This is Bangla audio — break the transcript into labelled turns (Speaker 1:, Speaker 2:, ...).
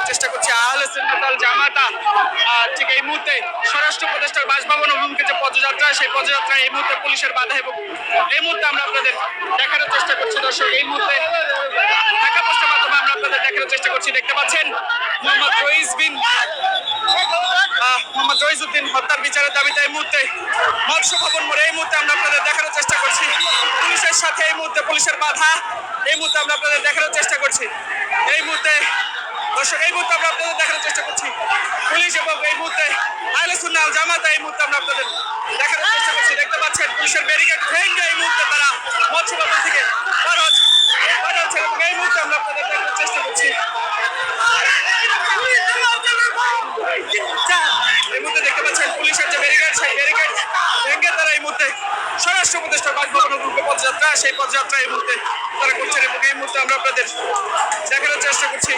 Speaker 1: চেষ্টা করছি আহলে সুন্নাত ওয়াল জামাতা ঠিক এই মুহূর্তে স্বরাষ্ট্র উপদেষ্টার বাসভবন অভিমুখে যে পদযাত্রা, সেই পদযাত্রায় এই মুহূর্তে পুলিশের বাধা এবং এই মুহূর্তে আমরা আপনাদের দেখানোর চেষ্টা করছি। দর্শক, এই মুহূর্তে ঢাকা পোস্টের মাধ্যমে আমরা আপনাদের দেখানোর চেষ্টা করছি। দেখতে পাচ্ছেন মোহাম্মদ রইজউদ্দিন হত্যার বিচারের দাবিতে এই মুহূর্তে মৎস্য ভবন মোড়ে এই মুহূর্তে আমরা আপনাদের দেখানোর চেষ্টা করছি। পুলিশের সাথে এই মুহূর্তে পুলিশের বাধা, এই মুহূর্তে আমরা আপনাদের দেখানোর চেষ্টা করছি। এই মুহূর্তে দর্শক, এই মুহূর্তে আমরা আপনাদের দেখানোর চেষ্টা করছি পুলিশ এবং এই মুহূর্তে আহলে সুন্নাত ওয়াল জামাতা এই মুহূর্তে আমরা আপনাদের দেখানোর চেষ্টা করছি। দেখতে পাচ্ছেন পুলিশের ব্যারিকেড ভেঙে এই মুহূর্তে তারা মৎস্য ভবন থেকে পার হচ্ছে এবং এই মুহূর্তে আমরা আপনাদের দেখানোর চেষ্টা করছি। এই মুহূর্তে দেখতে পাচ্ছেন পুলিশের যে ব্যারিকেড, সেই ব্যারিকেড ভেঙে তারা এই মুহূর্তে স্বরাষ্ট্র উপদেষ্টার বাসভবন অভিমুখে পদযাত্রা, সেই পদযাত্রা এই মুহূর্তে তারা করছেন এবং এই মুহূর্তে আমরা আপনাদের দেখানোর চেষ্টা করছি